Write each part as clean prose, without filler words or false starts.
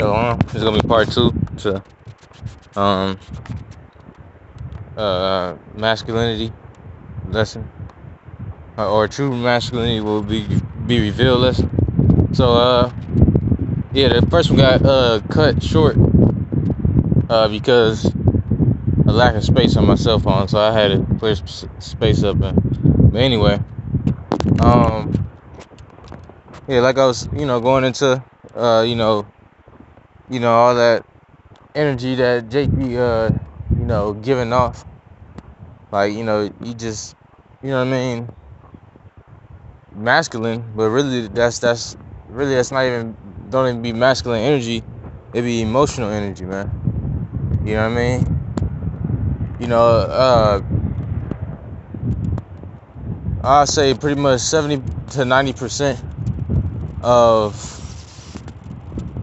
Shalom. This is gonna be part two to um masculinity lesson, or true masculinity will be revealed lesson. So yeah, the first one got cut short because a lack of space on my cell phone, so I had to clear space up. But anyway, um yeah, like I was going into all that energy that Jake be giving off. Like, you just, what I mean, masculine, but really that's not even, don't even be masculine energy. It be emotional energy, man. You know what I mean? I'll say pretty much 70 to 90% of,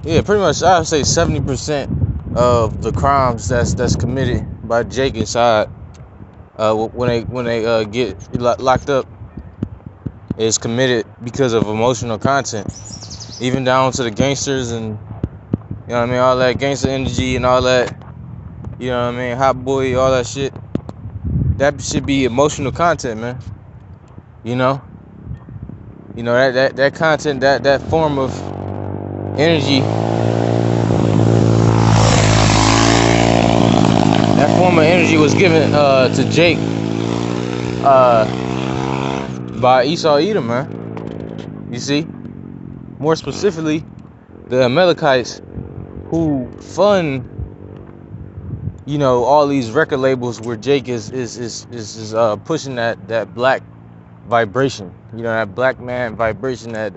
pretty much I'll say 70% of the crimes that's committed by Jake inside, when they get locked up, is committed because of emotional content, even down to the gangsters and all that gangster energy and all that, hot boy, all that shit. That should be emotional content, man. That content, that form of energy, was given to Jake by Esau Edom, man. You see, more specifically, the Amalekites, who fund all these record labels where Jake is pushing that black vibration, that black man vibration, that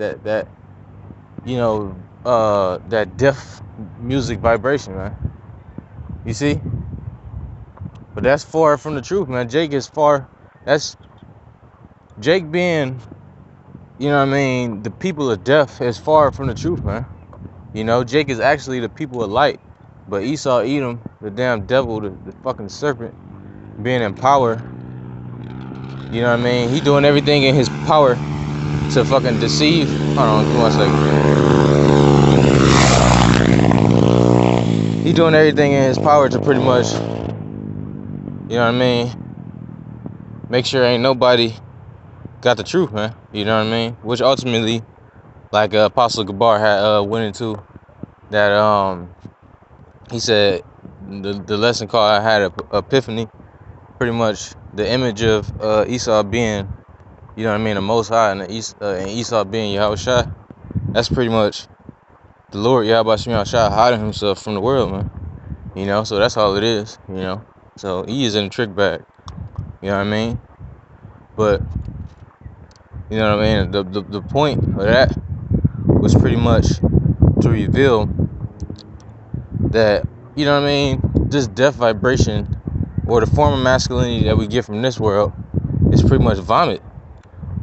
deaf music vibration, man. You see, but that's far from the truth, man. Jake is far. That's Jake being, the people of death is far from the truth, man. Jake is actually the people of light, but Esau Edom, the damn devil, the fucking serpent, being in power. He doing everything in his power to fucking deceive. Hold on, give me 1 second. He doing everything in his power to pretty much, make sure ain't nobody got the truth, man. Which ultimately, like Apostle Gabar had went into that, he said the lesson called I had a epiphany. Pretty much the image of Esau being, the Most High, and Esau being Yahushua. That's pretty much the Lord Yahushua hiding himself from the world, man. So that's all it is. So he is in a trick bag. But the point of that was pretty much to reveal that, this death vibration, or the form of masculinity that we get from this world, is pretty much vomit.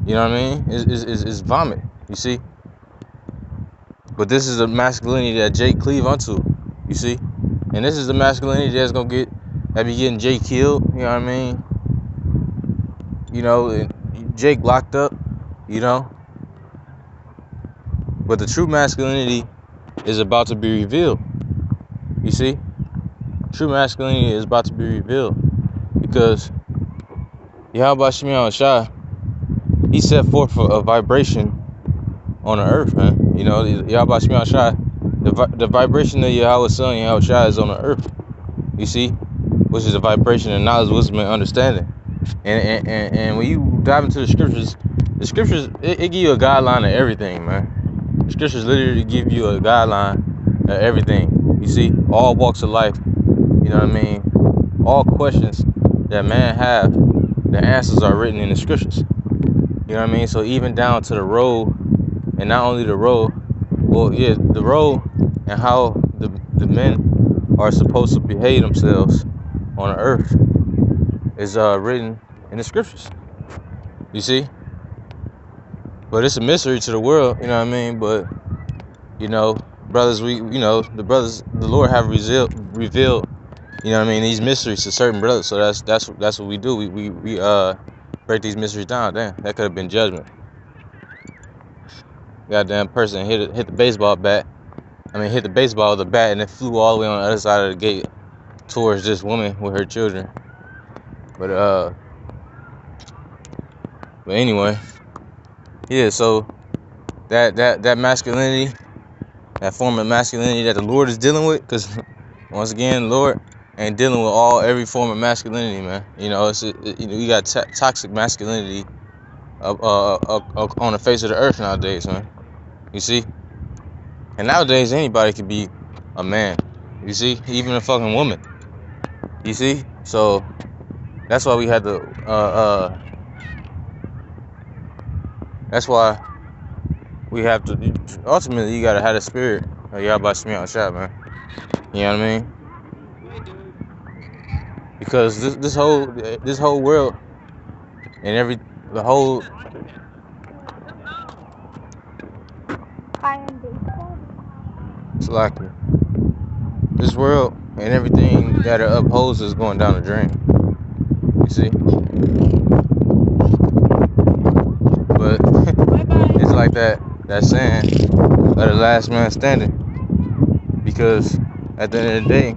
It's vomit, you see. But this is the masculinity that Jake cleave unto, you see. And this is the masculinity that's gonna be getting Jake killed, Jake locked up, But the true masculinity is about to be revealed, you see. True masculinity is about to be revealed, because Yahweh Shemiah Shah, he set forth a vibration on the earth, man. Yahweh Shemiah Shah, the vibration of Yahweh's son, Yahweh Shah, is on the earth, you see, which is a vibration of knowledge, wisdom, and understanding. And when you dive into the scriptures, it give you a guideline of everything, man. The scriptures literally give you a guideline of everything, you see. All walks of life, all questions that man have, the answers are written in the scriptures. So even down to the road, and not only the road, the road, and how the men are supposed to behave themselves on the earth is written in the scriptures, you see. But it's a mystery to the world, but brothers, the Lord have revealed, these mysteries to certain brothers. So that's what we do. We break these mysteries down. Damn, that could have been judgment. Goddamn person hit the baseball bat hit the baseball with a bat, and it flew all the way on the other side of the gate towards this woman with her children. But anyway, yeah. So that masculinity, that form of masculinity that the Lord is dealing with, because once again, the Lord ain't dealing with every form of masculinity, man. You know, you got toxic masculinity on the face of the earth nowadays, man. You see, and nowadays anybody could be a man. You see, even a fucking woman. You see, so that's why we had to. That's why we have to. Ultimately, you gotta have the spirit. Y'all about to me out shot, man. You know what I mean? Because this whole world and the whole it's like this world and everything that it upholds is going down the drain. You see? But it's like that saying of the last man standing. Because at the end of the day,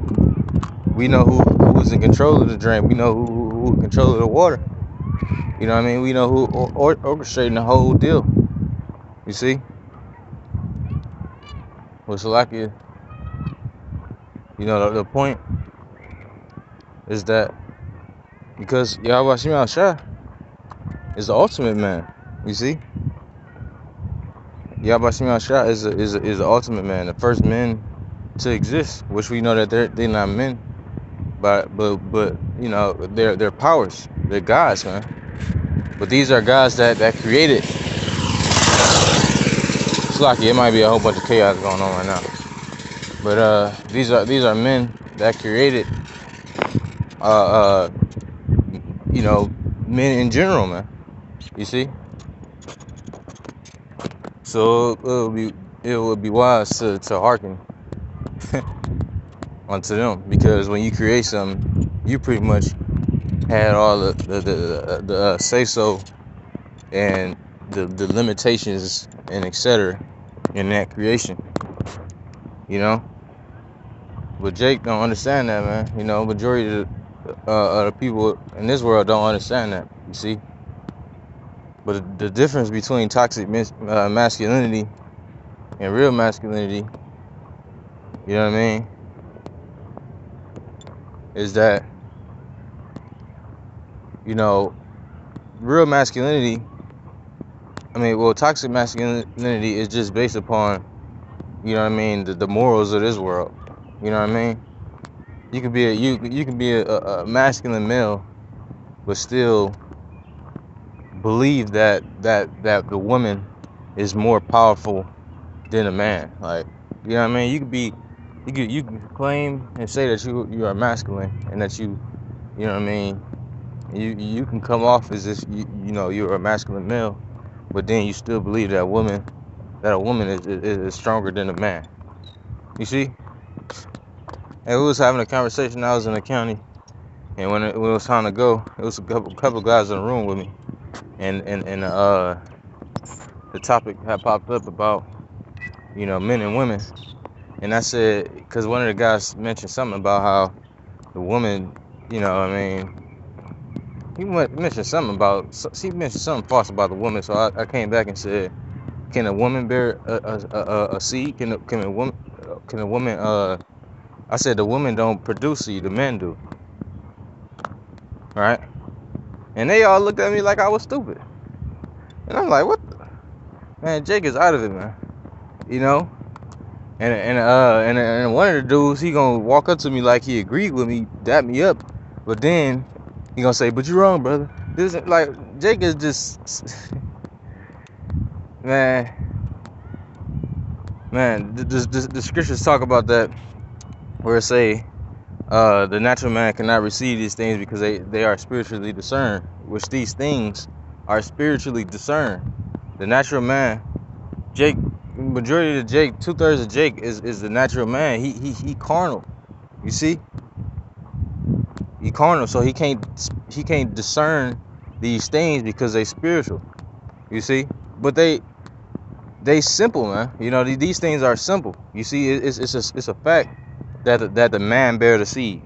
we know who is in control of the drain. We know who in control of the water. You know what I mean? We know who orchestrating the whole deal. You see? Well, Salakia, you know, the point is that because Yahweh Shema Shah is the ultimate man. You see? Yahweh Shema Shah is the ultimate man, the first man to exist, which we know that they're not men, but you know, they're powers, they're gods, man. But these are gods that created. It's lucky, it might be a whole bunch of chaos going on right now. But these are men that created you know, men in general, man. You see? So it would be wise to hearken onto them, because when you create something, you pretty much had all the say so and the limitations and etc. in that creation, you know. But Jake don't understand that, man. You know, majority of the people in this world don't understand that. You see. But the difference between toxic masculinity and real masculinity, you know what I mean, is that, you know, real masculinity, toxic masculinity is just based upon, you know what I mean, the morals of this world. You know what I mean? You can be a masculine male, but still believe that the woman is more powerful than a man. Like, you know what I mean? You can claim and say that you are masculine and that you know what I mean. You can come off as if you know you're a masculine male, but then you still believe that a woman is stronger than a man. You see? And we was having a conversation. I was in the county, and when it was time to go, it was a couple guys in the room with me, and the topic had popped up about, you know, men and women, and I said, because one of the guys mentioned something about how the woman, you know, I mean, he mentioned something false about the woman. So I came back and said, can a woman bear a seed? Can a woman I said the women don't produce seed, the men do. Right? And they all looked at me like I was stupid. And I'm like, what the? Man, Jake is out of it, man. You know? And one of the dudes, he gonna walk up to me like he agreed with me, dap me up, but then he gonna say, but you're wrong, brother. This is like, Jake is just man, the scriptures talk about that, where it say, the natural man cannot receive these things because they are spiritually discerned, which these things are spiritually discerned. The natural man, Jake, majority of Jake, 2/3 of Jake is the natural man. He carnal. You see? He carnal, so he can't discern these things because they spiritual. You see? But they simple, man. You know, these things are simple. You see, it's a fact that the man bear the seed.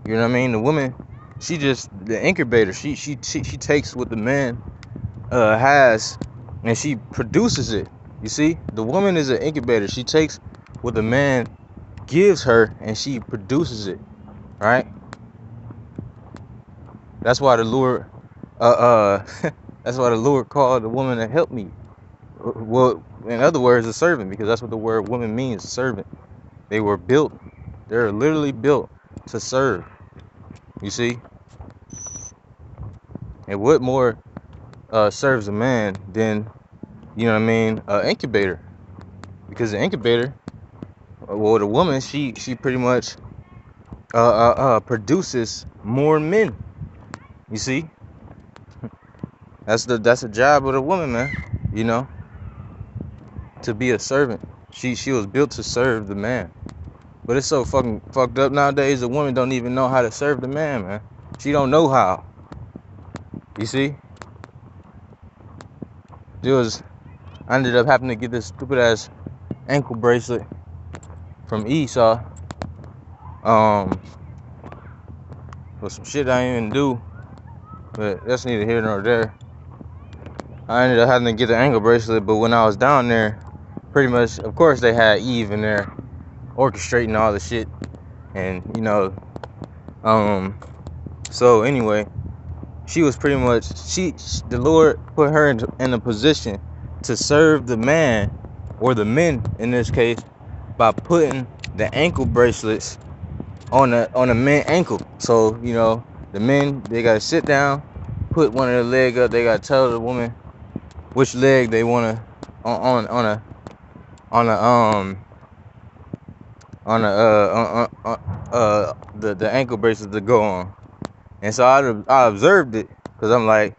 You know what I mean? The woman, she just the incubator. She takes what the man has, and she produces it. You see, the woman is an incubator. She takes what the man gives her, and she produces it. Right? That's why the Lord, that's why the Lord called the woman to help me. Well, in other words, a servant, because that's what the word woman means, servant. They were built. They're literally built to serve. You see? And what more serves a man than, you know what I mean, an incubator? Because the incubator, well, the woman, she pretty much produces more men. You see? That's the job of the woman, man. You know, to be a servant. She was built to serve the man. But it's so fucking fucked up nowadays. The woman don't even know how to serve the man, man. She don't know how. You see? I ended up having to get this stupid ass ankle bracelet from Esau. For some shit I didn't even do. But that's neither here nor there. I ended up having to get the ankle bracelet, but when I was down there, pretty much, of course, they had Eve in there orchestrating all the shit. And, you know, so anyway, she was pretty much, the Lord put her in a position to serve the man, or the men in this case, by putting the ankle bracelets on a man ankle. So, you know, the men, they gotta sit down, put one of their leg up, they gotta tell the woman which leg they wanna the ankle bracelet to go on. And so I observed it, because I'm like,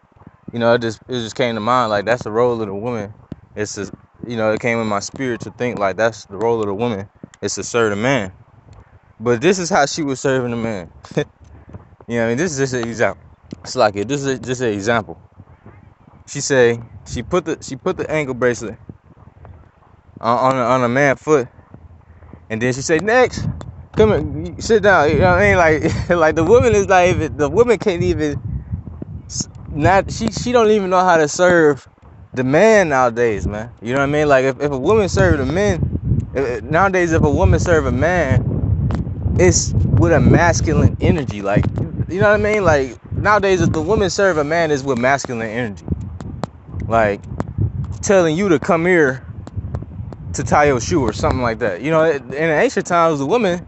you know, it just came to mind, like, that's the role of the woman. It's just, you know, it came in my spirit to think like that's the role of the woman. It's to serve the man. But this is how she was serving the man. You know what I mean? This is just an example. It's like it. This is just an example. She put the ankle bracelet on a man's foot, and then she said, "Next, come here, sit down." You know what I mean? Like like the woman is like, the woman can't even she don't even know how to serve the man nowadays, man. You know what I mean? Like if a woman serve the men nowadays, if a woman serve a man, it's with a masculine energy. Like, you know what I mean? Like nowadays, if the woman serve a man, is with masculine energy. Like telling you to come here to tie your shoe or something like that. You know, in ancient times, the woman,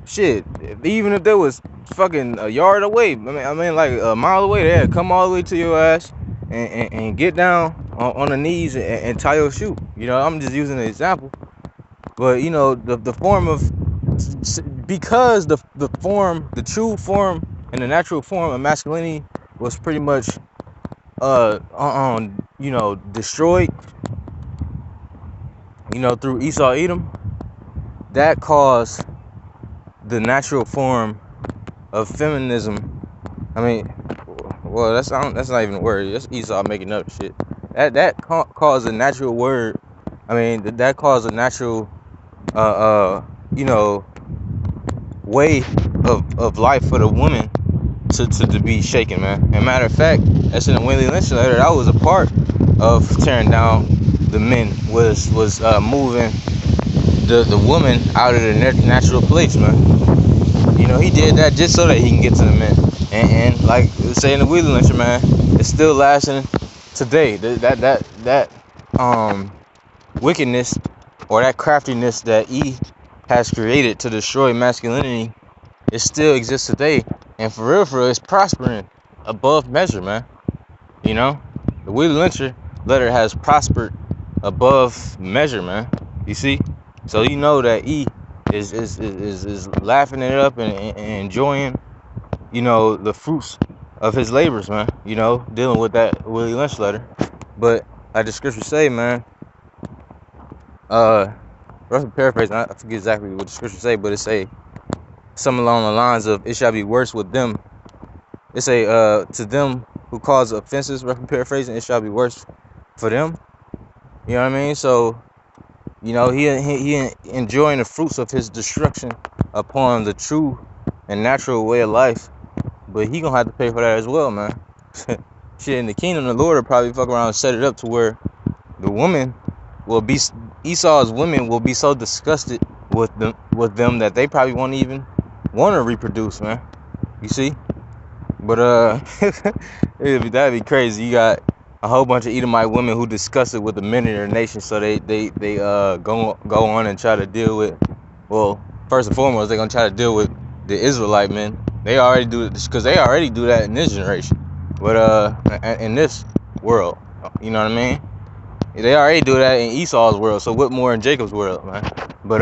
shit, even if there was fucking a yard away, I mean like a mile away, they had to come all the way to your ass and get down on the knees and tie your shoe. You know, I'm just using an example. But, you know, the form of, because the true form and the natural form of masculinity was pretty much, you know, destroyed, you know, through Esau Edom, that caused the natural form of feminism. I mean, well, that's not even a word. That's Esau making up shit. That caused a natural word. I mean, that caused a natural, you know, way of life for the woman to be shaken, man. And matter of fact, that's in the Willie Lynch letter. That was a part of tearing down the men, was moving the woman out of their natural place, man. You know, he did that just so that he can get to the men. And like say in the Willie Lynch, man, it's still lasting today. That wickedness, or that craftiness that he has created to destroy masculinity, it still exists today. And for real, it's prospering above measure, man. You know, the Willie Lyncher letter has prospered above measure, man. You see, so you know that he is laughing it up and enjoying, you know, the fruits of his labors, man. You know, dealing with that Willie Lynch letter. But like the scriptures say, man, roughly paraphrasing, I forget exactly what the scriptures say, but it say something along the lines of, "It shall be worse with them." It say, to them who cause offenses, roughly paraphrasing, it shall be worse for them You know what I mean? So, you know, he enjoying the fruits of his destruction upon the true and natural way of life, but he gonna have to pay for that as well, man. Shit, in the kingdom, the Lord will probably fuck around and set it up to where the woman will be, Esau's women will be so disgusted with them that they probably won't even want to reproduce, man. You see? But that'd be crazy. You got a whole bunch of Edomite women who discuss it with the men in their nation, so they go on and try to deal with. Well, first and foremost, they're gonna try to deal with the Israelite men. They already do it because they already do that in this generation. But in this world, you know what I mean? They already do that in Esau's world. So what more in Jacob's world, man? But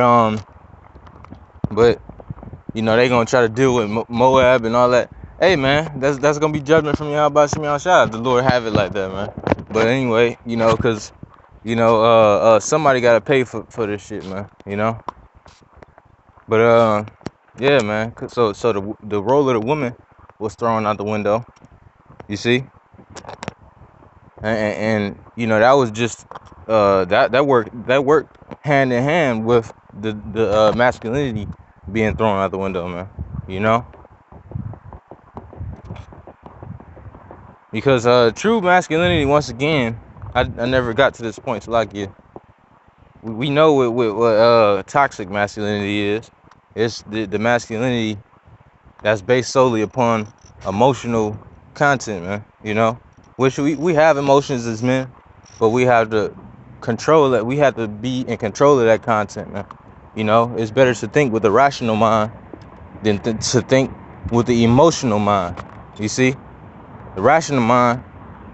you know they gonna try to deal with Moab and all that. Hey, man, that's gonna be judgment from Yahweh Shem Yahshua. The Lord have it like that, man. But anyway, you know, cause you know, somebody gotta pay for this shit, man. You know. But yeah, man. So the role of the woman was thrown out the window. You see, and you know that was just that worked hand in hand with the masculinity being thrown out the window, man. You know. Because true masculinity, once again, I never got to this point till I get. We know what toxic masculinity is. It's the masculinity that's based solely upon emotional content, man. You know, which we have emotions as men, but we have to control that. We have to be in control of that content, man. You know, it's better to think with a rational mind than to think with the emotional mind. You see? The rational mind,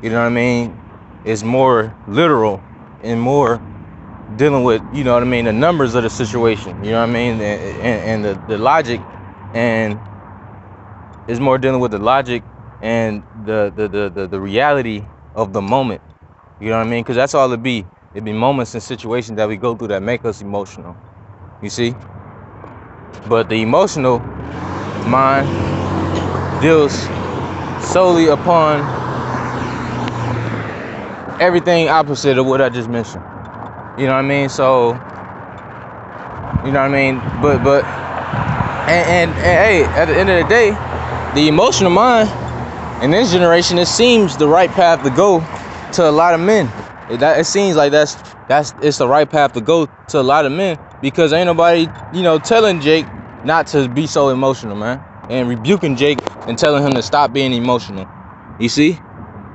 you know what I mean, is more literal and more dealing with, you know what I mean, the numbers of the situation, you know what I mean, and the logic, and is more dealing with the logic and the reality of the moment, you know what I mean, because that's all it be. It be moments and situations that we go through that make us emotional, you see. But the emotional mind deals solely upon everything opposite of what I just mentioned. You know what I mean? So, you know what I mean? But and hey, at the end of the day, the emotional mind in this generation, it seems the right path to go to a lot of men. It seems like it's the right path to go to a lot of men, because ain't nobody, you know, telling Jake not to be so emotional, man, and rebuking Jake and telling him to stop being emotional. You see,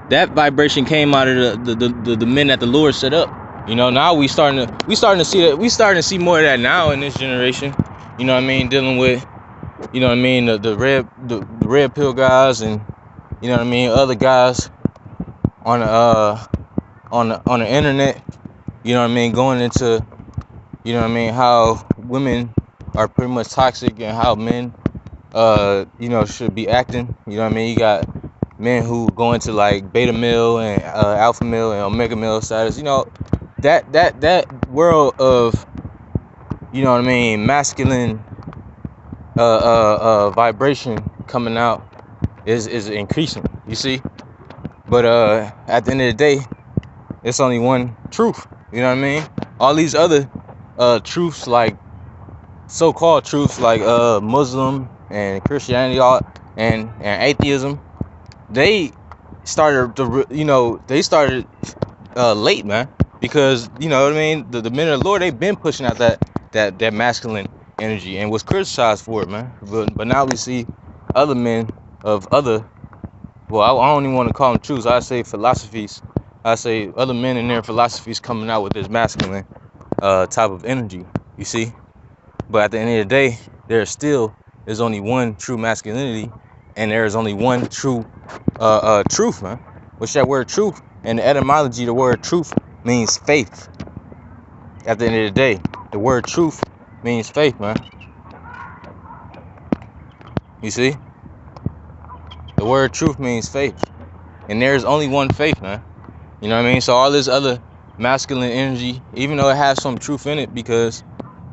that vibration came out of the men that the Lord set up. You know, now we starting to see that. We starting to see more of that now in this generation. You know what I mean? Dealing with, you know what I mean, the red pill guys, and you know what I mean, other guys on the internet. You know what I mean, going into, you know what I mean, how women are pretty much toxic and how men you know, should be acting. You know what I mean? You got men who go into like beta male and alpha male and omega male status. You know, that world of, you know what I mean, masculine vibration coming out is increasing. You see, but at the end of the day, it's only one truth. You know what I mean? All these other truths, like so-called truths, like Muslim and Christianity, and atheism, they started late, man, because you know what I mean, the men of the Lord, they've been pushing out that masculine energy and was criticized for it, man. But now we see other men of other, well, I don't even want to call them truths. I say philosophies. I say other men in their philosophies coming out with this masculine type of energy. You see. But at the end of the day, there still is only one true masculinity, and there is only one true truth, man. Which that word truth, and the etymology, the word truth means faith. At the end of the day, the word truth means faith, man. You see? The word truth means faith. And there is only one faith, man. You know what I mean? So all this other masculine energy, even though it has some truth in it, because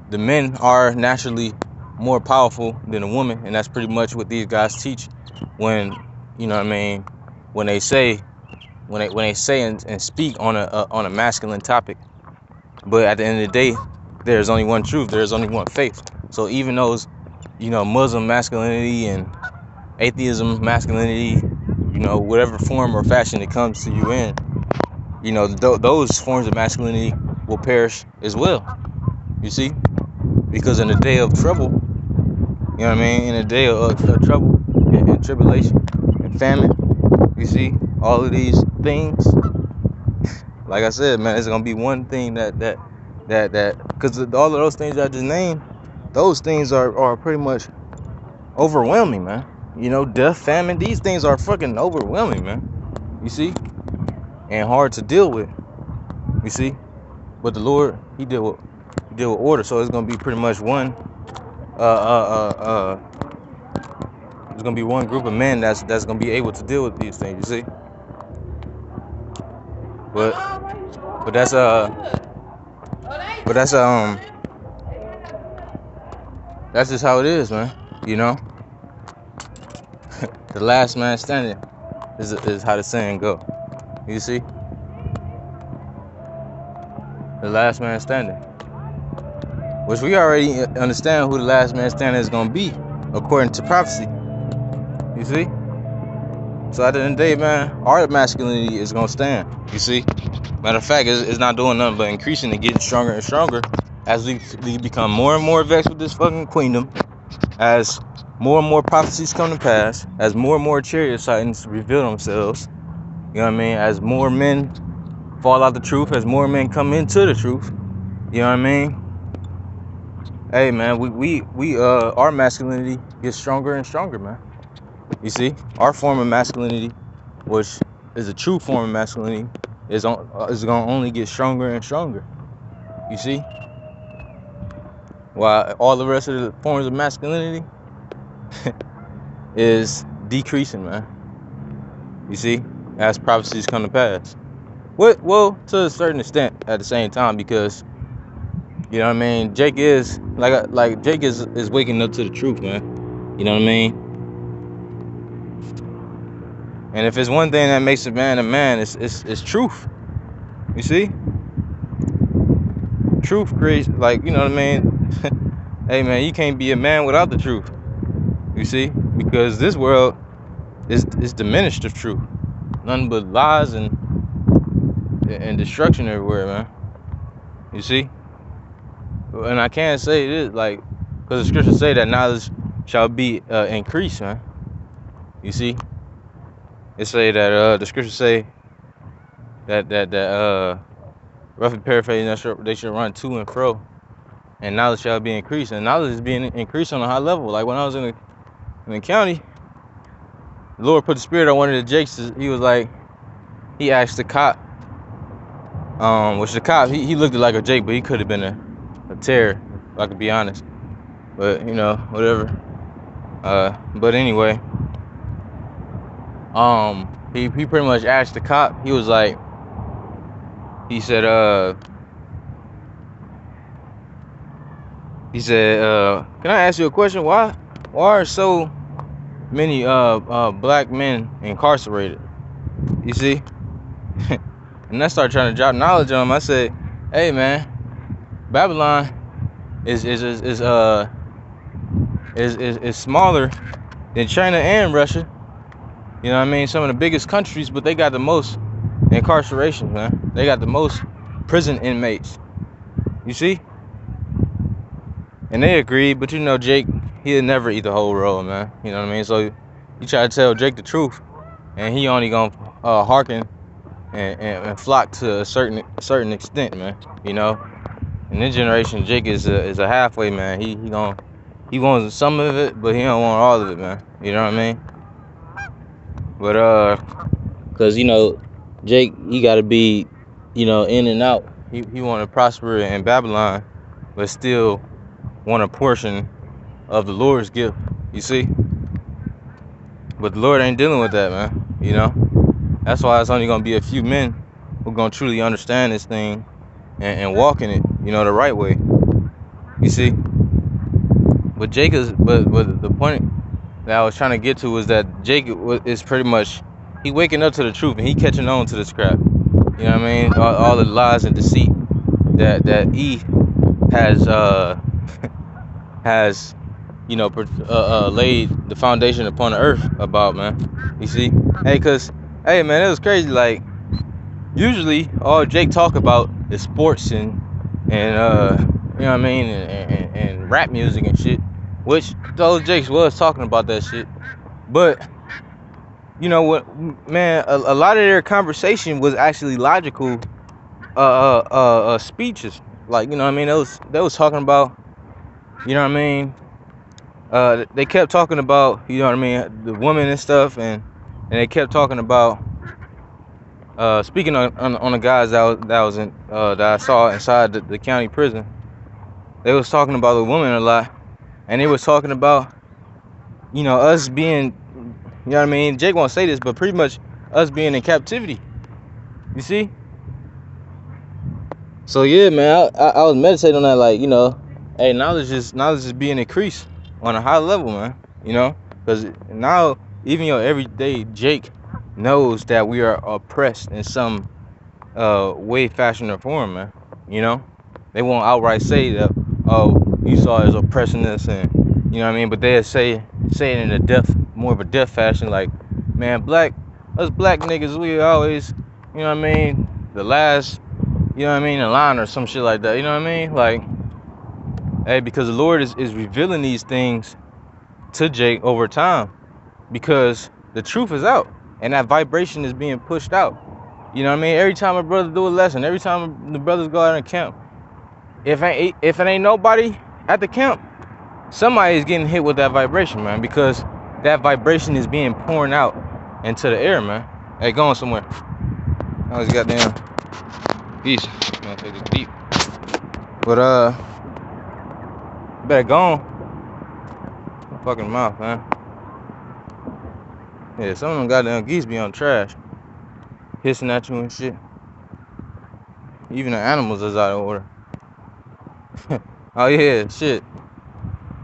the men are naturally more powerful than a woman, and that's pretty much what these guys teach when, you know what I mean, when they say and speak on a masculine topic. But at the end of the day, there's only one truth. There's only one faith. So even those, Muslim masculinity and atheism masculinity, whatever form or fashion it comes to you in, those forms of masculinity will perish as well. You see, because in the day of trouble, in the day of trouble and tribulation and famine, you see, all of these things. Like I said, man, it's gonna be one thing that because all of those things I just named, those things are pretty much overwhelming, man. Death, famine, these things are fucking overwhelming, man. You see, and hard to deal with. You see, but the Lord, He deal with order, so it's gonna be pretty much one. There's gonna be one group of men that's gonna be able to deal with these things. You see, but that's that's just how it is, man. The last man standing is how the saying go. You see, the last man standing, which we already understand who the last man standing is gonna be according to prophecy. You see, so at the end of the day, man, our masculinity is gonna stand. You see, matter of fact, it's not doing nothing but increasing and getting stronger and stronger as we become more and more vexed with this fucking queendom, as more and more prophecies come to pass, as more and more chariot sightings reveal themselves. You know what I mean? As more men fall out the truth, as more men come into the truth. You know what I mean? Hey, man, we our masculinity gets stronger and stronger, man. You see, our form of masculinity, which is a true form of masculinity, is gonna only get stronger and stronger. You see, while all the rest of the forms of masculinity is decreasing, man. You see, as prophecies come to pass. Well, to a certain extent, at the same time, because Jake is Jake is waking up to the truth, man. You know what I mean? And if it's one thing that makes a man, it's truth. You see? Truth creates, you know what I mean? Hey, man, you can't be a man without the truth. You see? Because this world is diminished of truth. Nothing but lies and destruction everywhere, man. You see? And I can't say this, because the scriptures say that knowledge shall be increased, man. You see? It say that the scriptures say that roughly paraphrasing, they should run to and fro, and knowledge shall be increased. And knowledge is being increased on a high level. Like when I was in the county, the Lord put the spirit on one of the Jakes. He was like, he asked the cop, which the cop, he looked like a Jake, but he could have been a terror, if I could be honest. But whatever. But anyway, he pretty much asked the cop. He was like, he said, can I ask you a question? Why are so many black men incarcerated? You see? And I started trying to drop knowledge on him. I said, hey, man, Babylon is smaller than China and Russia. You know what I mean? Some of the biggest countries, but they got the most incarcerations, man. They got the most prison inmates. You see? And they agreed, but Jake, he'll never eat the whole roll, man. You know what I mean? So you try to tell Jake the truth, and he only gonna hearken and flock to a certain extent, man. In this generation, Jake is a halfway man. He wants some of it, but he don't want all of it, man. You know what I mean? But cause Jake, he gotta be, in and out. He want to prosper in Babylon, but still want a portion of the Lord's gift. You see? But the Lord ain't dealing with that, man. That's why it's only gonna be a few men who gonna truly understand this thing and walk in it, the right way. You see? But the point that I was trying to get to was that Jake is pretty much, he waking up to the truth and he catching on to this crap. You know what I mean? All the lies and deceit that E has has laid the foundation upon the earth about, man. You see, hey, cause hey, man, it was crazy. Like usually, all Jake talk about is sports and you know what I mean, and rap music and shit. Which those Jakes was talking about that shit, but you know what, man, a lot of their conversation was actually logical speeches. Like, you know what I mean, they was talking about, you know what I mean, they kept talking about, you know what I mean, the women and stuff, and they kept talking about speaking on the guys that was in that I saw inside the county prison. They was talking about the women a lot, and they was talking about, you know, us being, you know what I mean, Jake won't say this, but pretty much us being in captivity. You see? So yeah, man, I was meditating on that, like, you know, hey, knowledge is being increased on a high level, man. You know, because now even your everyday Jake knows that we are oppressed in some way, fashion, or form, man. You know, they won't outright say that, oh, Esau is oppressing us, and you know what I mean, but they'll say it in a more of a death fashion, like, man, us black niggas, we always, you know what I mean, the last, you know what I mean, in line or some shit like that. You know what I mean? Like, hey, because the Lord is revealing these things to Jake over time, because the truth is out and that vibration is being pushed out. You know what I mean? Every time a brother do a lesson, every time the brothers go out in camp, if it ain't nobody at the camp, somebody is getting hit with that vibration, man, because that vibration is being poured out into the air, man. Hey, going somewhere. I was goddamn peace. Man, take it deep. But better go on. My fucking mouth, man. Yeah, some of them goddamn geese be on trash, hissing at you and shit. Even the animals is out of order. Oh yeah, shit.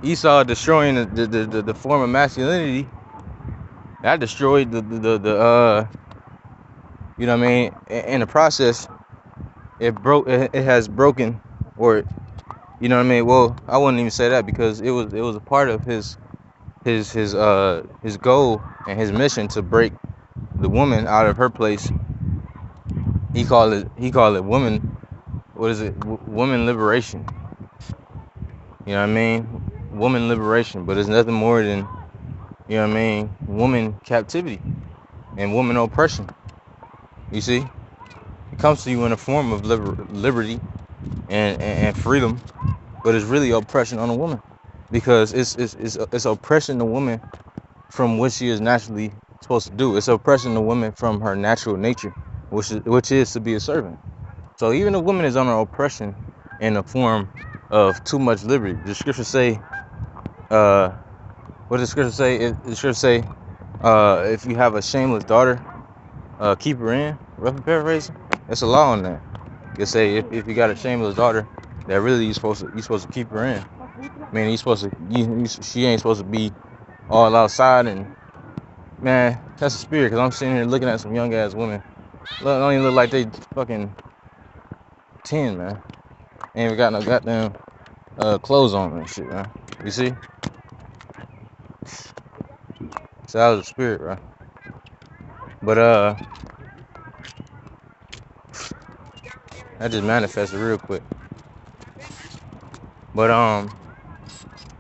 Esau destroying the form of masculinity. That destroyed the you know what I mean. In the process, it has broken, or you know what I mean. Well, I wouldn't even say that, because it was a part of his goal and his mission to break the woman out of her place. He called it woman. What is it? Woman liberation. You know what I mean? Woman liberation, but it's nothing more than, you know what I mean, woman captivity and woman oppression. You see, it comes to you in a form of liberty and freedom, but it's really oppression on a woman, because it's oppressing the woman from what she is naturally supposed to do. It's oppressing the woman from her natural nature, which is to be a servant. So even a woman is under oppression in the form of too much liberty. The scriptures say, what does the scripture say? The scripture say, if you have a shameless daughter, keep her in. Roughly paraphrasing. That's a law on that. You say if you got a shameless daughter, that really you supposed to keep her in. I mean, she ain't supposed to be all outside. And man, that's the spirit. Cause I'm sitting here looking at some young ass women. Don't even look like they fucking 10, man. Ain't even got no goddamn clothes on and shit, man. You see? So that was the spirit, bro. But that just manifested real quick. But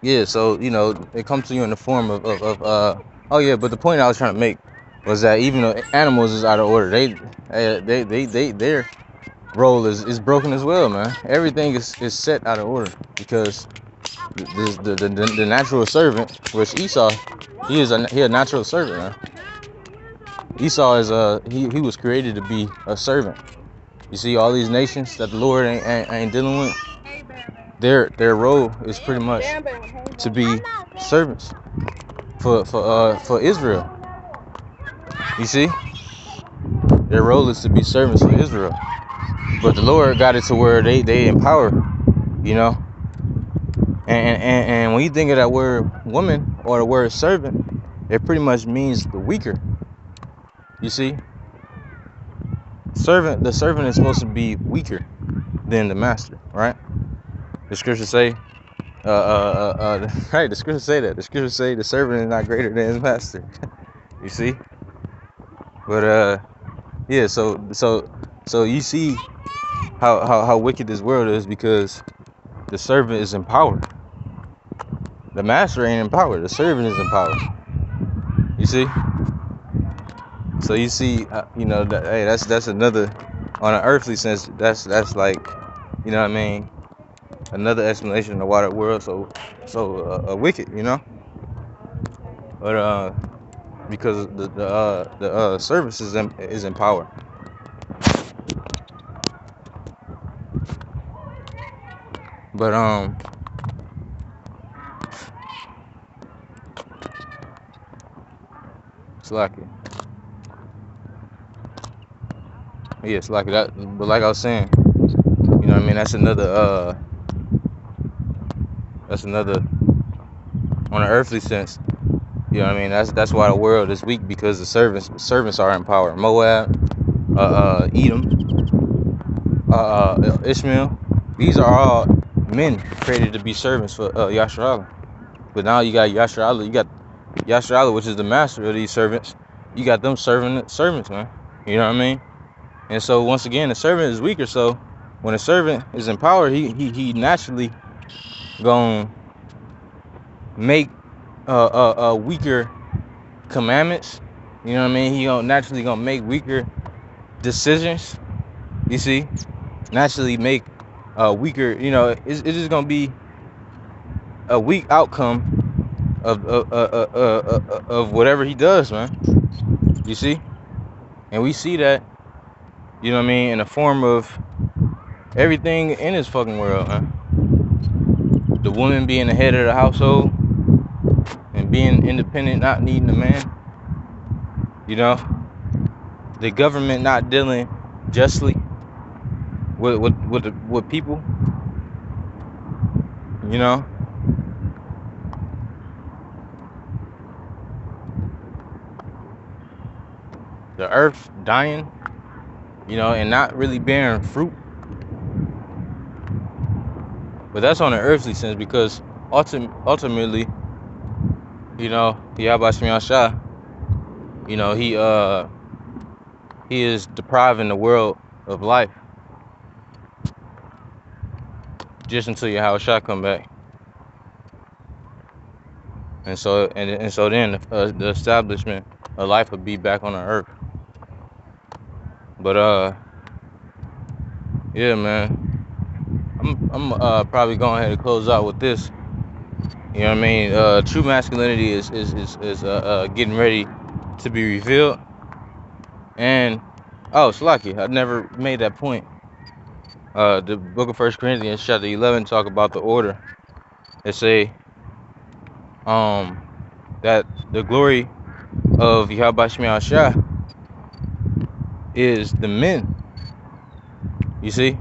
yeah, so you know, it comes to you in the form of oh yeah, but the point I was trying to make was that even though animals is out of order, their role is broken as well, man. Everything is set out of order, because the natural servant, which Esau, he a natural servant, man. Esau is he was created to be a servant. You see, all these nations that the Lord ain't dealing with, their role is pretty much to be servants for Israel. You see, their role is to be servants for Israel. But the Lord got it to where they empower, you know. And when you think of that word woman or the word servant, it pretty much means the weaker. You see, the servant is supposed to be weaker. than the master, right? The scriptures say, right? The scriptures say that. The scriptures say the servant is not greater than his master. You see? But yeah. So you see how wicked this world is, because the servant is empowered. The master ain't empowered. The servant is empowered. You see? So you see, hey, that's another, on an earthly sense, that's like, you know what I mean, another explanation of why the world so wicked, But because the service is in power. But it's like it. Yeah, it's like that. But like I was saying, you know what I mean, that's another on an earthly sense. You know what I mean? That's why the world is weak, because the servants are in power. Moab, Edom, Ishmael. These are all men created to be servants for Yasharallah. But now you got Yasharallah. You got Yasharallah, which is the master of these servants. You got them serving servants, man. You know what I mean? And so once again, the servant is weaker. So when a servant is in power, he naturally gonna make weaker commandments. You know what I mean? He naturally gonna make weaker decisions. You see, naturally make weaker. It's just gonna be a weak outcome of whatever he does, man. You see, and we see that. You know what I mean? In the form of everything in this fucking world, man. The woman being the head of the household and being independent, not needing a man. The government not dealing justly with people. The earth dying, and not really bearing fruit. But that's on an earthly sense, because ultimately, Yahweh Shemi Shah, he is depriving the world of life just until Yahweh Shah come back. And so then the establishment of life would be back on the earth. But yeah, man, I'm probably going ahead and close out with this. You know what I mean? True masculinity is getting ready to be revealed. And Salaki, I never made that point. The book of 1 Corinthians chapter 11 talk about the order. It say that the glory of Yahweh Shemi Shah is the men. You see?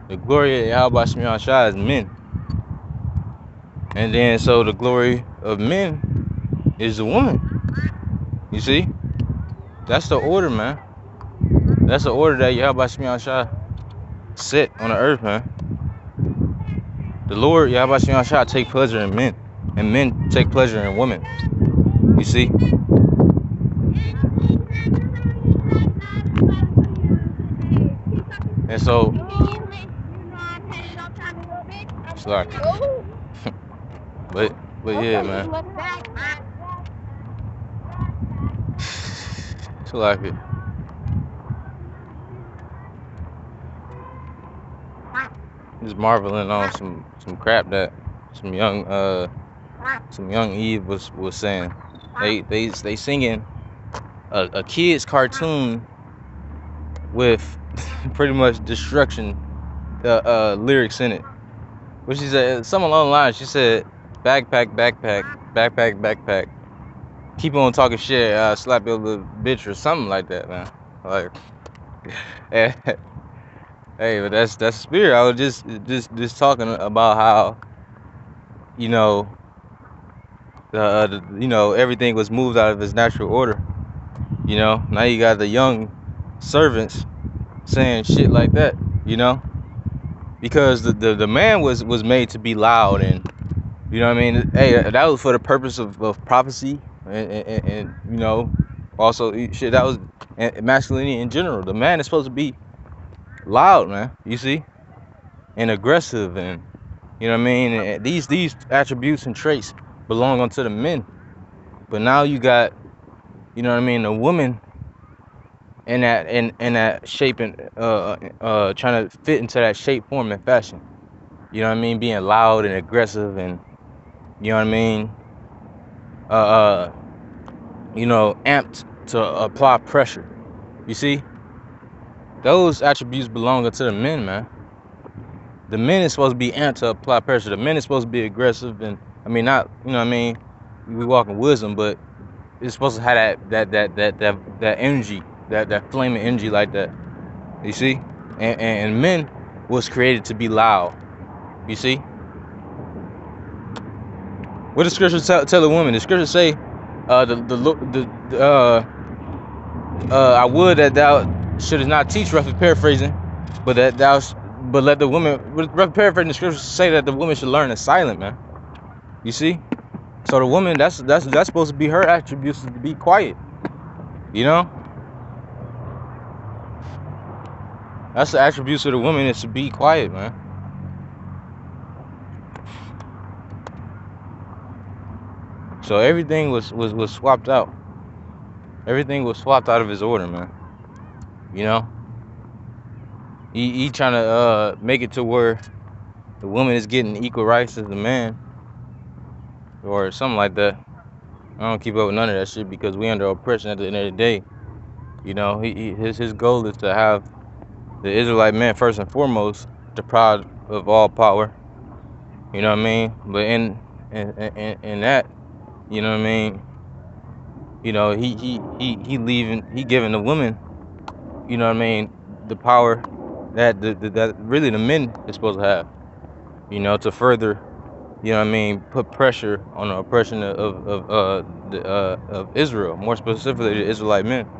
The glory of Yahweh Shemi Shah is men. And then so the glory of men is the woman. You see? That's the order, man. That's the order that Yahweh Shemi Shah set on the earth, man. The Lord Yahweh Shemi Shah take pleasure in men, and men take pleasure in women. You see? And so it's like but yeah, man. It's like it. Just marveling on some crap that some young Eve was saying. They singing a kid's cartoon with pretty much destruction lyrics in it. But she said something along the lines. She said, backpack, keep on talking shit, slap your little bitch or something like that, man. Like, hey, but that's the spirit. I was just talking about how, everything was moved out of its natural order. Now you got the young servants saying shit like that. because the man was made to be loud, and you know what I mean. Hey, that was for the purpose of prophecy, and you know, also shit, that was masculinity in general. The man is supposed to be loud, man. You see, and aggressive, and you know what I mean. And these attributes and traits belong unto the men. But now you got, you know what I mean, a woman in that shape and trying to fit into that shape, form, and fashion. You know what I mean, being loud and aggressive, and you know what I mean, uh, uh you know, amped to apply pressure. You see, those attributes belong to the men, man. The men is supposed to be amped to apply pressure. The men is supposed to be aggressive, and I mean, not, you know what I mean, we walk in wisdom, but it's supposed to have that energy, that flaming energy like that. You see, and men was created to be loud. You see, what does scripture tell a woman? The scripture say, I would that thou shouldest not teach, roughly paraphrasing, but that but let the woman, roughly paraphrasing, the scriptures say that the woman should learn in silent, man. You see, so the woman, that's supposed to be her attributes, to be quiet. You know, that's the attributes of the woman, is to be quiet, man. So everything was swapped out. Everything was swapped out of his order, man. You know, he trying to make it to where the woman is getting equal rights as the man, or something like that. I don't keep up with none of that shit, because we under oppression at the end of the day. You know, his goal is to have the Israelite man first and foremost deprived of all power. You know what I mean? But in that, you know what I mean, you know, he giving the woman, you know what I mean, the power that that really the men is supposed to have, you know, to further, you know what I mean, put pressure on the oppression of Israel, more specifically the Israelite men.